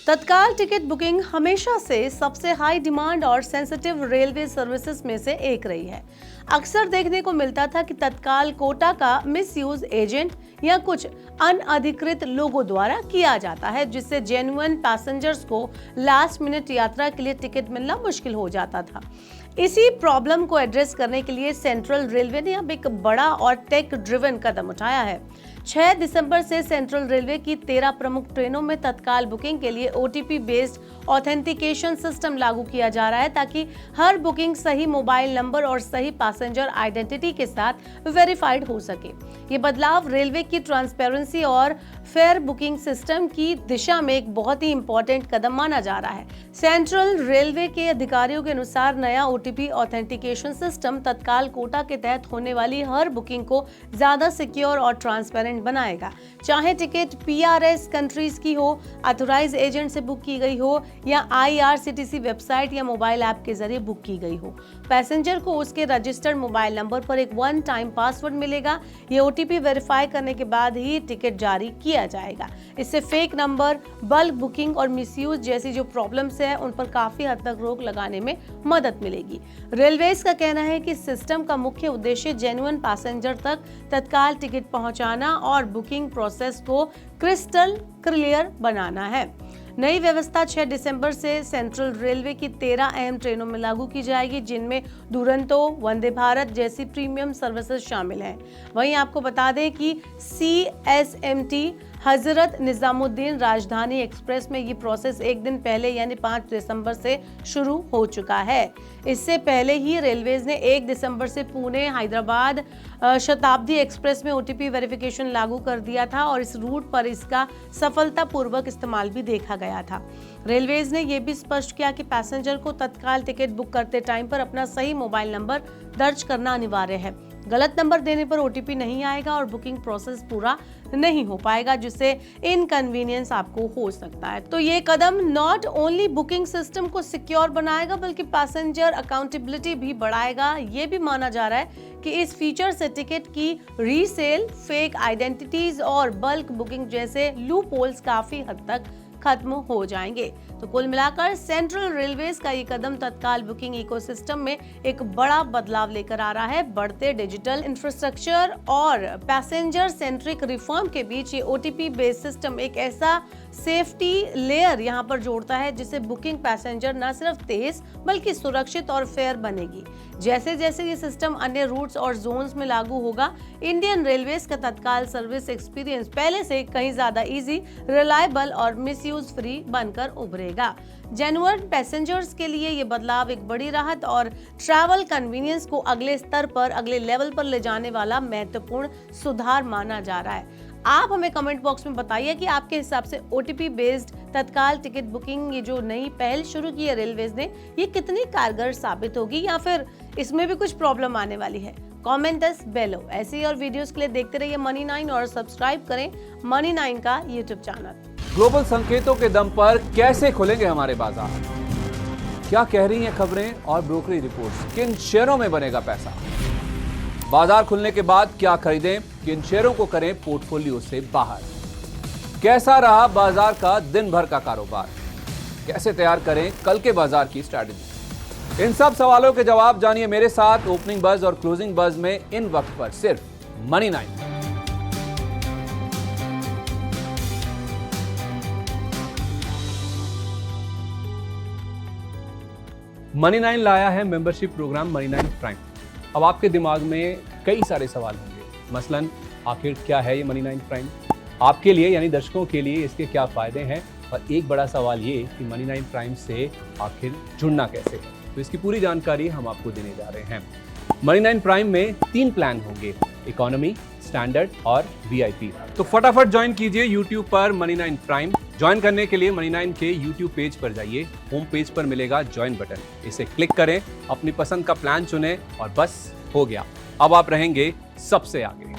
तत्काल ticket booking हमेशा से सबसे हाई डिमांड और सेंसिटिव रेलवे सर्विसेज में से एक रही है। अक्सर देखने को मिलता था कि तत्काल कोटा का मिसयूज एजेंट या कुछ अनअधिकृत लोगों द्वारा किया जाता है, जिससे जेन्युइन पैसेंजर्स को लास्ट मिनट यात्रा के लिए टिकट मिलना मुश्किल हो जाता था। इसी प्रॉब्लम को एड्रेस करने के लिए सेंट्रल रेलवे ने अब एक बड़ा और टेक ड्रिवन कदम उठाया है। 6 दिसंबर से सेंट्रल रेलवे की 13 प्रमुख ट्रेनों में तत्काल बुकिंग के लिए OTP बेस्ड ऑथेंटिकेशन सिस्टम लागू किया जा रहा है, ताकि हर बुकिंग सही मोबाइल नंबर और सही पैसेंजर आइडेंटिटी के साथ वेरीफाइड हो सके। ये बदलाव रेलवे की ट्रांसपेरेंसी और फेयर बुकिंग सिस्टम की दिशा में एक बहुत ही इंपॉर्टेंट कदम माना जा रहा है। सेंट्रल रेलवे के अधिकारियों के अनुसार नया OTP ऑथेंटिकेशन सिस्टम तत्काल कोटा के तहत होने वाली हर बुकिंग को ज्यादा सिक्योर और ट्रांसपेरेंट बनाएगा। चाहे टिकट PRS कंट्रीज की हो, ऑथराइज एजेंट से बुक की गई हो या IRCTC वेबसाइट या मोबाइल ऐप के जरिए बुक की गई हो, पैसेंजर को उसके रजिस्टर्ड मोबाइल नंबर पर एक वन टाइम पासवर्ड मिलेगा। ये OTP वेरीफाई करने के बाद ही टिकट जारी किया जाएगा। इससे फेक नंबर, बल्क बुकिंग और मिसयूज जैसी जो प्रॉब्लम्स है उन पर काफी हद तक रोक लगाने में मदद मिलेगी। रेलवेज का कहना है कि सिस्टम का मुख्य उद्देश्य जेन्युइन पैसेंजर तक तत्काल टिकट पहुंचाना और बुकिंग प्रोसेस को क्रिस्टल क्लियर बनाना है। नई व्यवस्था 6 दिसंबर से सेंट्रल रेलवे की 13 अहम ट्रेनों में लागू की जाएगी, जिनमें दुरंतो, वंदे भारत जैसी प्रीमियम सर्विसेज शामिल हैं। वहीं आपको बता दें कि CSMT हजरत निजामुद्दीन राजधानी एक्सप्रेस में ये प्रोसेस एक दिन पहले यानी 5 दिसंबर से शुरू हो चुका है। इससे पहले ही रेलवेज ने 1 दिसंबर से पुणे हैदराबाद शताब्दी एक्सप्रेस में OTP वेरिफिकेशन लागू कर दिया था और इस रूट पर इसका सफलतापूर्वक इस्तेमाल भी देखा गया था। रेलवेज ने यह भी स्पष्ट किया कि पैसेंजर को तत्काल टिकट बुक करते टाइम पर अपना सही मोबाइल नंबर दर्ज करना अनिवार्य है। गलत नंबर देने पर OTP नहीं आएगा और बुकिंग प्रोसेस पूरा नहीं हो पाएगा, जिससे इनकन्वीनियंस आपको हो सकता है। तो ये कदम नॉट ओनली बुकिंग सिस्टम को सिक्योर बनाएगा बल्कि पैसेंजर अकाउंटेबिलिटी भी बढ़ाएगा। ये भी माना जा रहा है कि इस फीचर से टिकट की रीसेल, फेक आइडेंटिटीज और बल्क बुकिंग जैसे लूप होल्स काफी हद तक खत्म हो जाएंगे। तो कुल मिलाकर सेंट्रल रेलवेज का ये कदम तत्काल बुकिंग इकोसिस्टम में एक बड़ा बदलाव लेकर आ रहा है। बढ़ते डिजिटल इंफ्रास्ट्रक्चर और पैसेंजर सेंट्रिक रिफॉर्म के बीच ये OTP बेस्ड सिस्टम एक ऐसा सेफ्टी लेयर यहाँ पर जोड़ता है, जिससे बुकिंग पैसेंजर न सिर्फ तेज बल्कि सुरक्षित और फेयर बनेगी। जैसे जैसे ये सिस्टम अन्य रूट्स और जोन्स में लागू होगा, इंडियन रेलवेज का तत्काल सर्विस एक्सपीरियंस पहले से कहीं ज्यादा इजी, रिलायबल और मिसयूज फ्री बनकर उभरेगा। जेन्युइन पैसेंजर्स के लिए ये बदलाव एक बड़ी राहत और ट्रैवल कन्वीनियंस को अगले स्तर पर, अगले लेवल पर ले जाने वाला महत्वपूर्ण सुधार माना जा रहा है। आप हमें कमेंट बॉक्स में बताइए कि आपके हिसाब से OTP बेस्ड तत्काल टिकट बुकिंग, ये जो नई पहल शुरू की है रेलवेज ने, ये कितनी कारगर साबित होगी या फिर इसमें भी कुछ प्रॉब्लम आने वाली है। कमेंट अस बेलो। ऐसे ही और वीडियोस के लिए देखते रहिए Money9 और सब्सक्राइब करें Money9 का YouTube चैनल। ग्लोबल संकेतों के दम पर कैसे खुलेंगे हमारे बाजार? क्या कह रही हैं खबरें और ब्रोकरी रिपोर्ट्स? किन शेयरों में बनेगा पैसा? बाजार खुलने के बाद क्या खरीदें, किन शेयरों को करें पोर्टफोलियो से बाहर? कैसा रहा बाजार का दिन भर का कारोबार? कैसे तैयार करें कल के बाजार की स्ट्रैटेजी? इन सब सवालों के जवाब जानिए मेरे साथ ओपनिंग बज और क्लोजिंग बज में, इन वक्त पर सिर्फ Money9। Money9 लाया है मेंबरशिप प्रोग्राम Money9 प्राइम। अब आपके दिमाग में कई सारे सवाल होंगे, मसलन आखिर क्या है ये Money9 प्राइम, आपके लिए यानी दर्शकों के लिए इसके क्या फायदे हैं, और एक बड़ा सवाल ये कि Money9 प्राइम से आखिर जुड़ना कैसे है। तो इसकी पूरी जानकारी हम आपको देने जा रहे हैं। Money9 प्राइम में 3 प्लान होंगे, इकोनॉमी, स्टैंडर्ड और VIP। तो फटाफट ज्वाइन कीजिए YouTube पर Money9 प्राइम। ज्वाइन करने के लिए Money9 के YouTube पेज पर जाइए, होम पेज पर मिलेगा ज्वाइन बटन, इसे क्लिक करें, अपनी पसंद का प्लान चुनें और बस हो गया, अब आप रहेंगे सबसे आगे।